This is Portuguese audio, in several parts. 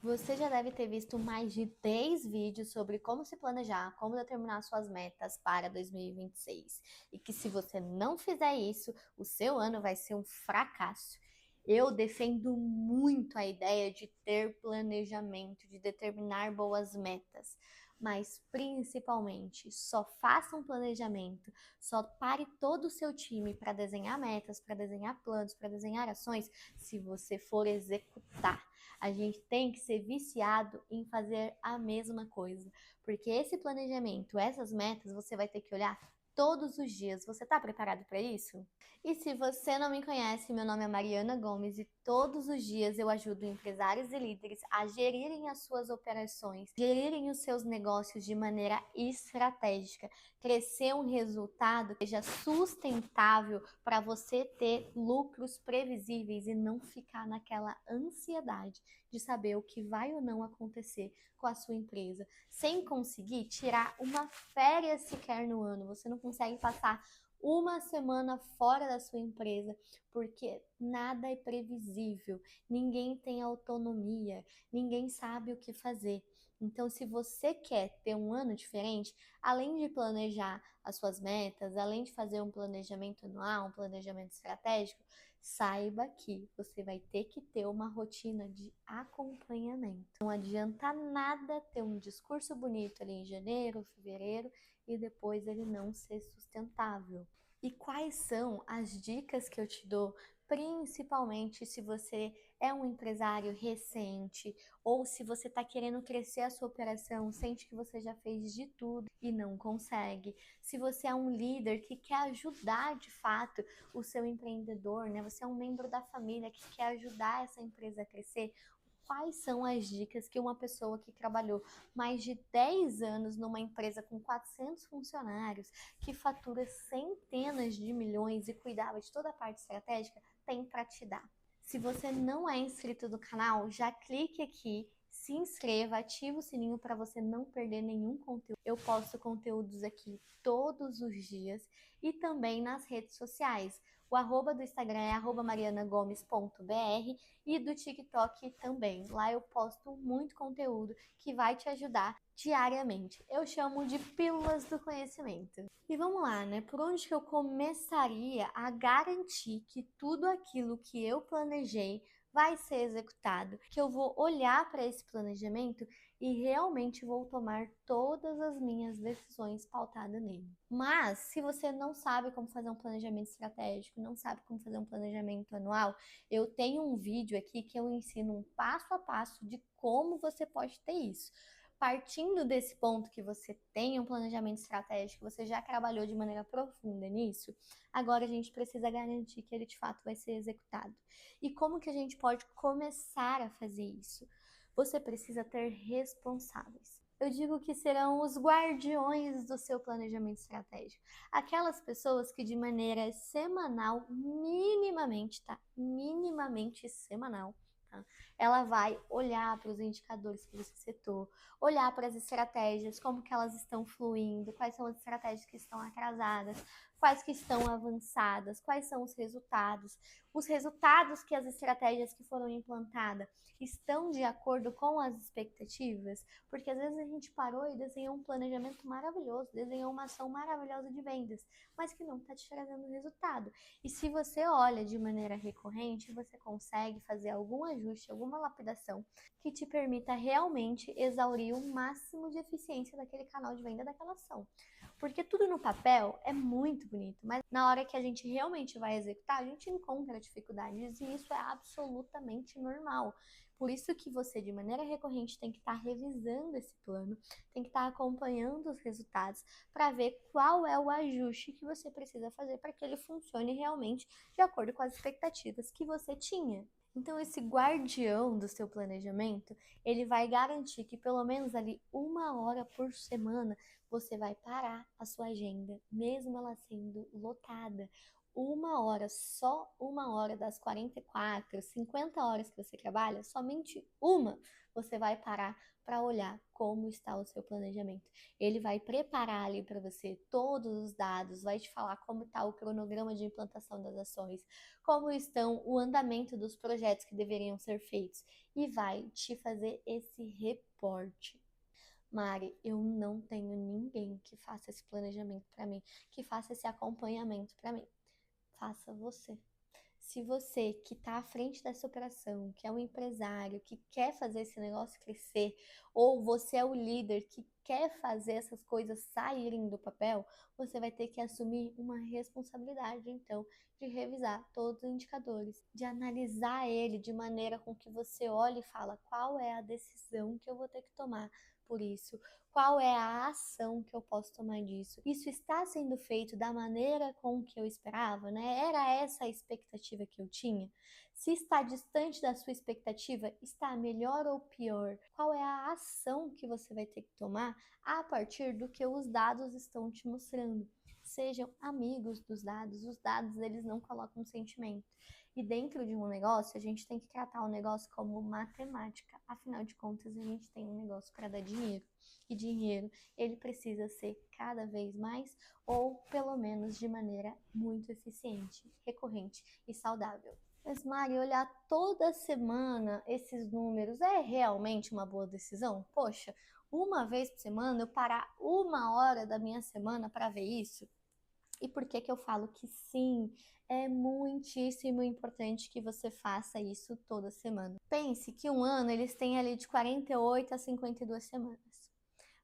Você já deve ter visto mais de 10 vídeos sobre como se planejar, como determinar suas metas para 2026. E que se você não fizer isso, o seu ano vai ser um fracasso. Eu defendo muito a ideia de ter planejamento, de determinar boas metas, mas principalmente só faça um planejamento, só pare todo o seu time para desenhar metas, para desenhar planos, para desenhar ações, se você for executar. A gente tem que ser viciado em fazer a mesma coisa, porque esse planejamento, essas metas, você vai ter que olhar todos os dias. Você está preparado para isso? E se você não me conhece, meu nome é Mariana Gomes e todos os dias eu ajudo empresários e líderes a gerirem as suas operações, gerirem os seus negócios de maneira estratégica, crescer um resultado que seja sustentável para você ter lucros previsíveis e não ficar naquela ansiedade de saber o que vai ou não acontecer com a sua empresa, sem conseguir tirar uma férias sequer no ano. Você não consegue passar uma semana fora da sua empresa, porque nada é previsível, ninguém tem autonomia, ninguém sabe o que fazer. Então, se você quer ter um ano diferente, além de planejar as suas metas, além de fazer um planejamento anual, um planejamento estratégico, saiba que você vai ter que ter uma rotina de acompanhamento. Não adianta nada ter um discurso bonito ali em janeiro, fevereiro e depois ele não ser sustentável. E quais são as dicas que eu te dou, principalmente se você é um empresário recente ou se você está querendo crescer a sua operação, sente que você já fez de tudo e não consegue. Se você é um líder que quer ajudar de fato o seu empreendedor, né? Você é um membro da família que quer ajudar essa empresa a crescer. Quais são as dicas que uma pessoa que trabalhou mais de 10 anos numa empresa com 400 funcionários, que fatura centenas de milhões e cuidava de toda a parte estratégica, tem para te dar? Se você não é inscrito no canal, já clique aqui, se inscreva, ative o sininho para você não perder nenhum conteúdo. Eu posto conteúdos aqui todos os dias e também nas redes sociais. O arroba do Instagram é @marianagomes.br e do TikTok também. Lá eu posto muito conteúdo que vai te ajudar diariamente. Eu chamo de pílulas do conhecimento. E vamos lá, né? Por onde que eu começaria a garantir que tudo aquilo que eu planejei vai ser executado? Que eu vou olhar para esse planejamento e realmente vou tomar todas as minhas decisões pautadas nele. Mas, se você não sabe como fazer um planejamento estratégico, não sabe como fazer um planejamento anual, eu tenho um vídeo aqui que eu ensino um passo a passo de como você pode ter isso. Partindo desse ponto que você tem um planejamento estratégico, você já trabalhou de maneira profunda nisso, agora a gente precisa garantir que ele de fato vai ser executado. E como que a gente pode começar a fazer isso? Você precisa ter responsáveis. Eu digo que serão os guardiões do seu planejamento estratégico. Aquelas pessoas que de maneira semanal, minimamente, tá? Minimamente semanal, tá? Ela vai olhar para os indicadores que você setou, olhar para as estratégias, como que elas estão fluindo, quais são as estratégias que estão atrasadas, quais que estão avançadas, quais são os resultados que as estratégias que foram implantadas estão de acordo com as expectativas, porque às vezes a gente parou e desenhou um planejamento maravilhoso, desenhou uma ação maravilhosa de vendas, mas que não está te trazendo resultado. E se você olha de maneira recorrente, você consegue fazer algum ajuste, alguma lapidação que te permita realmente exaurir o máximo de eficiência daquele canal de venda daquela ação. Porque tudo no papel é muito bonito, mas na hora que a gente realmente vai executar, a gente encontra dificuldades e isso é absolutamente normal. Por isso que você, de maneira recorrente, tem que estar revisando esse plano, tem que estar acompanhando os resultados para ver qual é o ajuste que você precisa fazer para que ele funcione realmente de acordo com as expectativas que você tinha. Então, esse guardião do seu planejamento, ele vai garantir que pelo menos ali 1 hora por semana você vai parar a sua agenda, mesmo ela sendo lotada. uma hora, só uma hora das 44, 50 horas que você trabalha, somente uma você vai parar para olhar como está o seu planejamento. Ele vai preparar ali para você todos os dados, vai te falar como está o cronograma de implantação das ações, como estão o andamento dos projetos que deveriam ser feitos e vai te fazer esse reporte. Mari, eu não tenho ninguém que faça esse planejamento para mim, que faça esse acompanhamento para mim. Faça você. Se você que está à frente dessa operação, que é um empresário, que quer fazer esse negócio crescer, ou você é o líder que quer fazer essas coisas saírem do papel, você vai ter que assumir uma responsabilidade, então, de revisar todos os indicadores, de analisar ele de maneira com que você olhe e fala qual é a decisão que eu vou ter que tomar por isso, qual é a ação que eu posso tomar disso? Isso está sendo feito da maneira com que eu esperava, né? Era essa a expectativa que eu tinha? Se está distante da sua expectativa, está melhor ou pior? Qual é a ação que você vai ter que tomar a partir do que os dados estão te mostrando? Sejam amigos dos dados, os dados eles não colocam sentimento. E dentro de um negócio, a gente tem que tratar o negócio como matemática. Afinal de contas, a gente tem um negócio para dar dinheiro. E dinheiro, ele precisa ser cada vez mais, ou pelo menos de maneira muito eficiente, recorrente e saudável. Mas, Mari, olhar toda semana esses números é realmente uma boa decisão? Poxa, uma vez por semana eu parar uma hora da minha semana para ver isso? E por que que eu falo que sim, é muitíssimo importante que você faça isso toda semana. Pense que um ano eles têm ali de 48 a 52 semanas.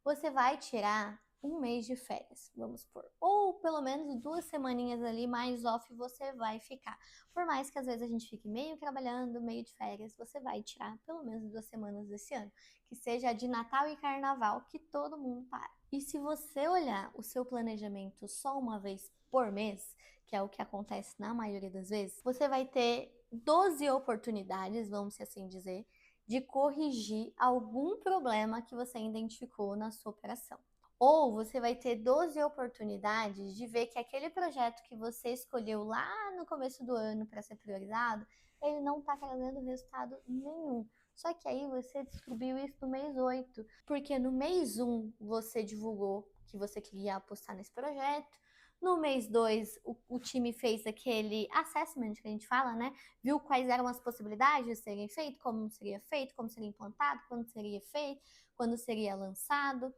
Você vai tirar um mês de férias, vamos supor. Ou pelo menos 2 semaninhas ali mais off você vai ficar. Por mais que às vezes a gente fique meio trabalhando, meio de férias, você vai tirar pelo menos 2 semanas desse ano. Que seja a de Natal e Carnaval, que todo mundo para. E se você olhar o seu planejamento só uma vez por mês, que é o que acontece na maioria das vezes, você vai ter 12 oportunidades, vamos assim dizer, de corrigir algum problema que você identificou na sua operação. Ou você vai ter 12 oportunidades de ver que aquele projeto que você escolheu lá no começo do ano para ser priorizado, ele não está trazendo resultado nenhum. Só que aí você descobriu isso no mês 8, porque no mês 1 você divulgou que você queria apostar nesse projeto, no mês 2 o time fez aquele assessment que a gente fala, né? Viu quais eram as possibilidades de serem feito, como seria implantado, quando seria feito, quando seria lançado.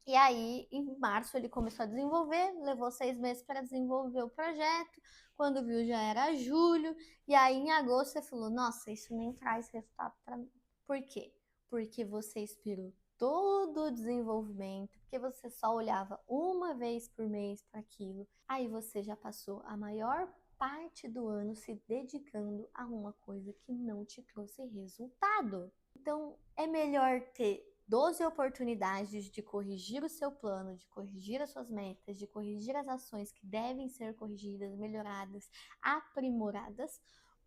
E aí, em março, ele começou a desenvolver, levou 6 meses para desenvolver o projeto. Quando viu, já era julho. E aí, em agosto, você falou: Nossa, isso nem traz resultado para mim. Por quê? Porque você esperou todo o desenvolvimento, porque você só olhava uma vez por mês para aquilo. Aí você já passou a maior parte do ano se dedicando a uma coisa que não te trouxe resultado. Então, é melhor ter 12 oportunidades de corrigir o seu plano, de corrigir as suas metas, de corrigir as ações que devem ser corrigidas, melhoradas, aprimoradas,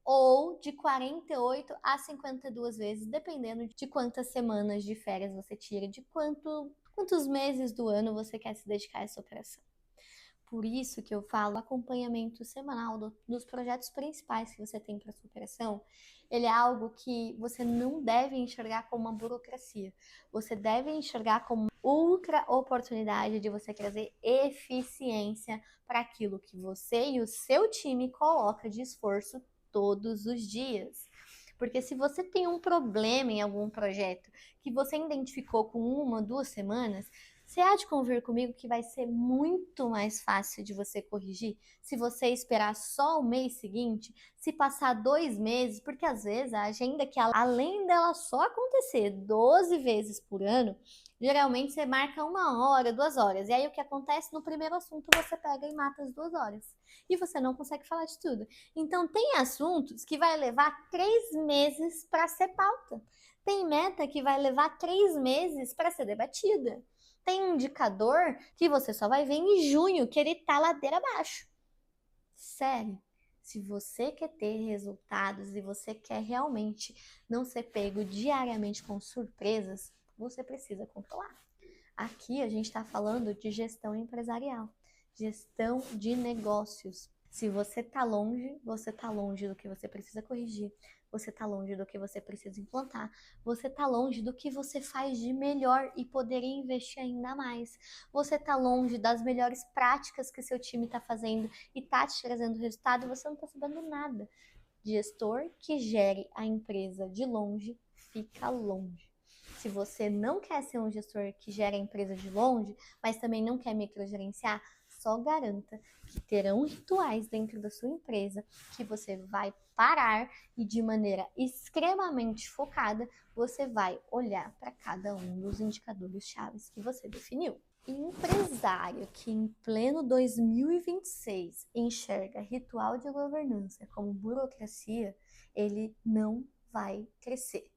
ou de 48 a 52 vezes, dependendo de quantas semanas de férias você tira, de quantos meses do ano você quer se dedicar a essa operação. Por isso que eu falo acompanhamento semanal dos projetos principais que você tem para sua operação. Ele é algo que você não deve enxergar como uma burocracia. Você deve enxergar como ultra oportunidade de você trazer eficiência para aquilo que você e o seu time coloca de esforço todos os dias. Porque se você tem um problema em algum projeto que você identificou com 1, 2 semanas, você há de convir comigo que vai ser muito mais fácil de você corrigir se você esperar só o mês seguinte, se passar 2 meses, porque às vezes a agenda que além dela só acontecer 12 vezes por ano, geralmente você marca 1 hora, 2 horas, e aí o que acontece no primeiro assunto você pega e mata as 2 horas, e você não consegue falar de tudo. Então tem assuntos que vai levar 3 meses para ser pauta, tem meta que vai levar 3 meses para ser debatida. Tem um indicador que você só vai ver em junho, que ele tá ladeira abaixo. Sério, se você quer ter resultados e você quer realmente não ser pego diariamente com surpresas, você precisa controlar. Aqui a gente está falando de gestão empresarial, gestão de negócios. Se você tá longe do que você precisa corrigir, você tá longe do que você precisa implantar, você tá longe do que você faz de melhor e poderia investir ainda mais. Você tá longe das melhores práticas que seu time tá fazendo e tá te trazendo resultado e você não tá sabendo nada. Gestor que gere a empresa de longe, fica longe. Se você não quer ser um gestor que gera a empresa de longe, mas também não quer microgerenciar, só garanta que terão rituais dentro da sua empresa que você vai parar e de maneira extremamente focada, você vai olhar para cada um dos indicadores chaves que você definiu. E empresário que em pleno 2026 enxerga ritual de governança como burocracia, ele não vai crescer.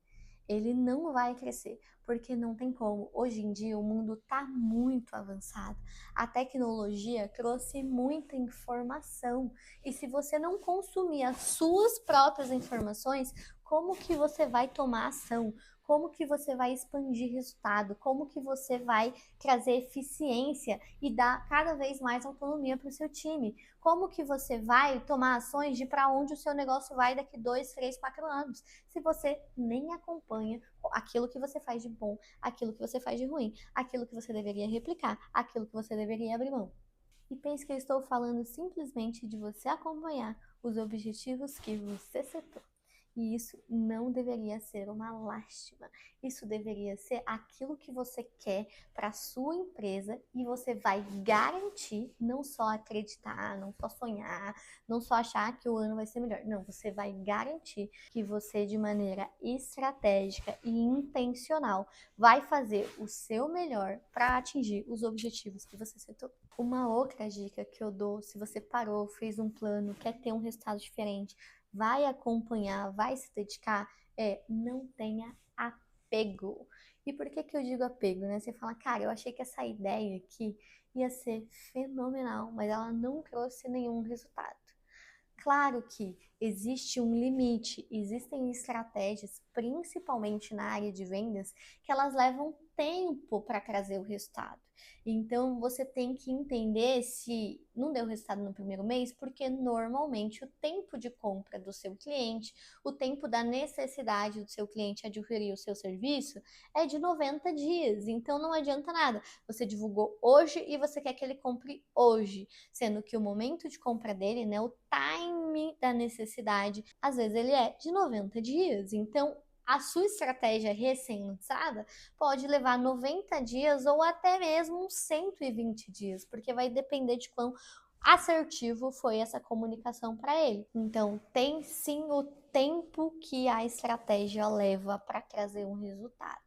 Ele não vai crescer, porque não tem como. Hoje em dia o mundo está muito avançado. A tecnologia trouxe muita informação. E se você não consumir as suas próprias informações, como que você vai tomar ação? Como que você vai expandir resultado? Como que você vai trazer eficiência e dar cada vez mais autonomia para o seu time? Como que você vai tomar ações de para onde o seu negócio vai daqui 2, 3, 4 anos? Se você nem acompanha aquilo que você faz de bom, aquilo que você faz de ruim, aquilo que você deveria replicar, aquilo que você deveria abrir mão. E pense que eu estou falando simplesmente de você acompanhar os objetivos que você setou. E isso não deveria ser uma lástima. Isso deveria ser aquilo que você quer para a sua empresa e você vai garantir, não só acreditar, não só sonhar, não só achar que o ano vai ser melhor. Não, você vai garantir que você, de maneira estratégica e intencional, vai fazer o seu melhor para atingir os objetivos que você setou. Uma outra dica que eu dou, se você parou, fez um plano, quer ter um resultado diferente, vai acompanhar, vai se dedicar, não tenha apego. E por que eu digo apego, né? Você fala, cara, eu achei que essa ideia aqui ia ser fenomenal, mas ela não trouxe nenhum resultado. Claro que existe um limite, existem estratégias, principalmente na área de vendas, que elas levam tempo para trazer o resultado. Então você tem que entender se não deu resultado no primeiro mês, porque normalmente o tempo de compra do seu cliente, o tempo da necessidade do seu cliente adquirir o seu serviço é de 90 dias. Então não adianta nada. Você divulgou hoje e você quer que ele compre hoje, sendo que o momento de compra dele, né, o time da necessidade, às vezes ele é de 90 dias. Então, a sua estratégia recém-lançada pode levar 90 dias ou até mesmo uns 120 dias, porque vai depender de quão assertivo foi essa comunicação para ele. Então, tem sim o tempo que a estratégia leva para trazer um resultado,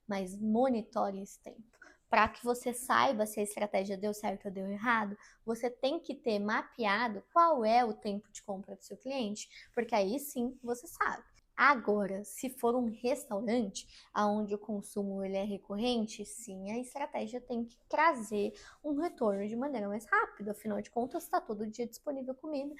mas monitore esse tempo. Para que você saiba se a estratégia deu certo ou deu errado, você tem que ter mapeado qual é o tempo de compra do seu cliente, porque aí sim você sabe. Agora, se for um restaurante onde o consumo ele é recorrente, sim, a estratégia tem que trazer um retorno de maneira mais rápida. Afinal de contas, está todo dia disponível comida.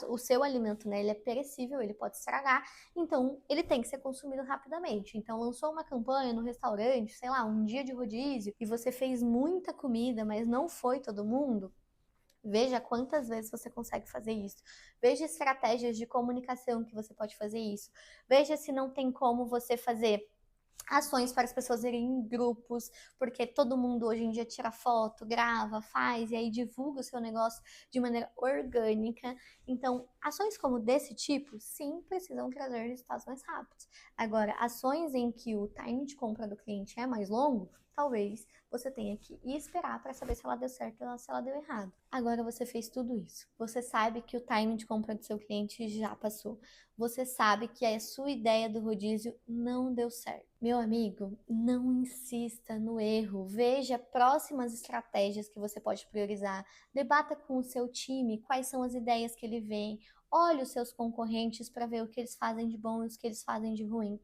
O seu alimento, né, ele é perecível, ele pode estragar, então ele tem que ser consumido rapidamente. Então, lançou uma campanha no restaurante, sei lá, um dia de rodízio, e você fez muita comida, mas não foi todo mundo. Veja quantas vezes você consegue fazer isso. Veja estratégias de comunicação que você pode fazer isso. Veja se não tem como você fazer ações para as pessoas irem em grupos, porque todo mundo hoje em dia tira foto, grava, faz e aí divulga o seu negócio de maneira orgânica. Então, ações como desse tipo, sim, precisam trazer resultados mais rápidos. Agora, ações em que o time de compra do cliente é mais longo, talvez você tenha que esperar para saber se ela deu certo ou se ela deu errado. Agora você fez tudo isso. Você sabe que o time de compra do seu cliente já passou. Você sabe que a sua ideia do rodízio não deu certo. Meu amigo, não insista no erro. Veja próximas estratégias que você pode priorizar. Debata com o seu time quais são as ideias que ele vem. Olhe os seus concorrentes para ver o que eles fazem de bom e o que eles fazem de ruim.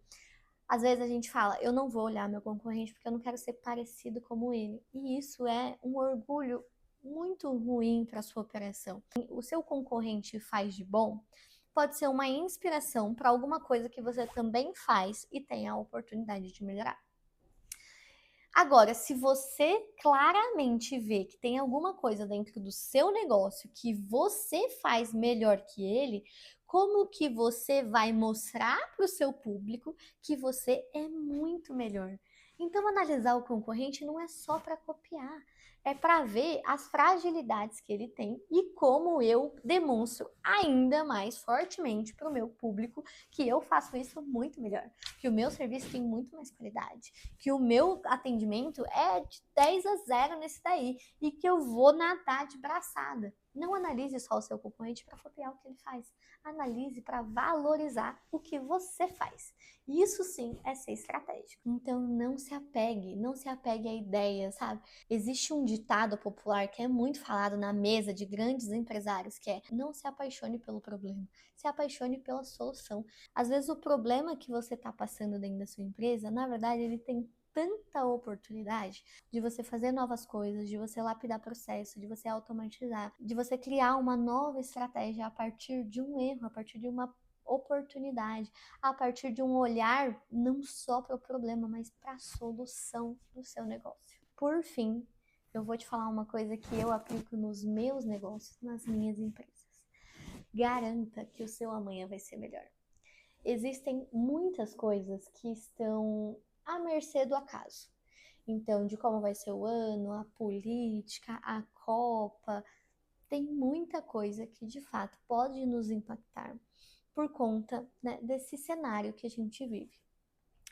Às vezes a gente fala, eu não vou olhar meu concorrente porque eu não quero ser parecido como ele. E isso é um orgulho muito ruim para a sua operação. O seu concorrente faz de bom, pode ser uma inspiração para alguma coisa que você também faz e tem a oportunidade de melhorar. Agora, se você claramente vê que tem alguma coisa dentro do seu negócio que você faz melhor que ele, como que você vai mostrar para o seu público que você é muito melhor? Então, analisar o concorrente não é só para copiar, é para ver as fragilidades que ele tem e como eu demonstro ainda mais fortemente para o meu público que eu faço isso muito melhor, que o meu serviço tem muito mais qualidade, que o meu atendimento é de 10 a 0 nesse daí e que eu vou nadar de braçada. Não analise só o seu concorrente para copiar o que ele faz. Analise para valorizar o que você faz. Isso sim é ser estratégico. Então não se apegue à ideia, sabe? Existe um ditado popular que é muito falado na mesa de grandes empresários, que é: não se apaixone pelo problema, se apaixone pela solução. Às vezes o problema que você está passando dentro da sua empresa, na verdade, ele tem tanta oportunidade de você fazer novas coisas, de você lapidar processo, de você automatizar, de você criar uma nova estratégia a partir de um erro, a partir de uma oportunidade, a partir de um olhar não só para o problema, mas para a solução do seu negócio. Por fim, eu vou te falar uma coisa que eu aplico nos meus negócios, nas minhas empresas. Garanta que o seu amanhã vai ser melhor. Existem muitas coisas que estão à mercê do acaso. Então, de como vai ser o ano, a política, a Copa, tem muita coisa que de fato pode nos impactar por conta, né, desse cenário que a gente vive.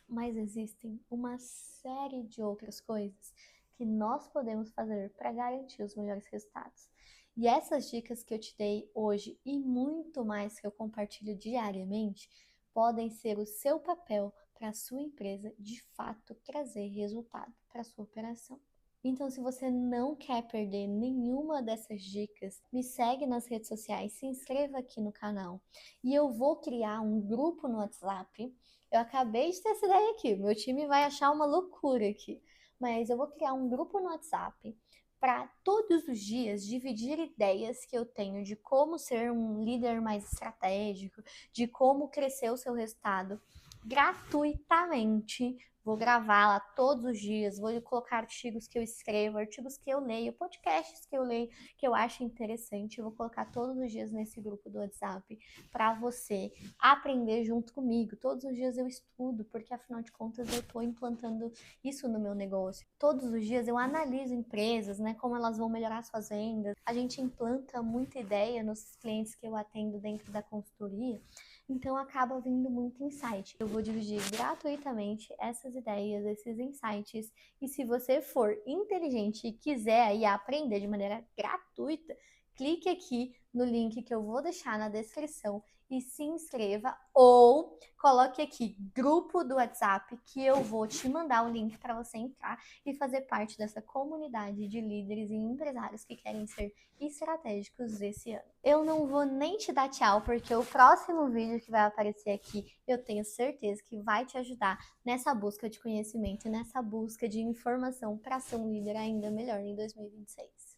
Mas existem uma série de outras coisas que nós podemos fazer para garantir os melhores resultados. E essas dicas que eu te dei hoje e muito mais que eu compartilho diariamente podem ser o seu papel para a sua empresa de fato trazer resultado para a sua operação. Então, se você não quer perder nenhuma dessas dicas, me segue nas redes sociais, se inscreva aqui no canal. E eu vou criar um grupo no WhatsApp. Eu acabei de ter essa ideia aqui, meu time vai achar uma loucura aqui. Mas eu vou criar um grupo no WhatsApp para todos os dias dividir ideias que eu tenho de como ser um líder mais estratégico, de como crescer o seu resultado gratuitamente. Vou gravar lá todos os dias, vou colocar artigos que eu escrevo, artigos que eu leio, podcasts que eu leio, que eu acho interessante. Eu vou colocar todos os dias nesse grupo do WhatsApp para você aprender junto comigo. Todos os dias eu estudo, porque afinal de contas eu estou implantando isso no meu negócio. Todos os dias eu analiso empresas, né, como elas vão melhorar suas vendas. A gente implanta muita ideia nos clientes que eu atendo dentro da consultoria. Então acaba vindo muito insight. Eu vou dividir gratuitamente essas ideias, esses insights. E se você for inteligente e quiser aí aprender de maneira gratuita, clique aqui no link que eu vou deixar na descrição e se inscreva, ou coloque aqui grupo do WhatsApp que eu vou te mandar o link para você entrar e fazer parte dessa comunidade de líderes e empresários que querem ser estratégicos esse ano. Eu não vou nem te dar tchau, porque o próximo vídeo que vai aparecer aqui, eu tenho certeza que vai te ajudar nessa busca de conhecimento, nessa busca de informação para ser um líder ainda melhor em 2026.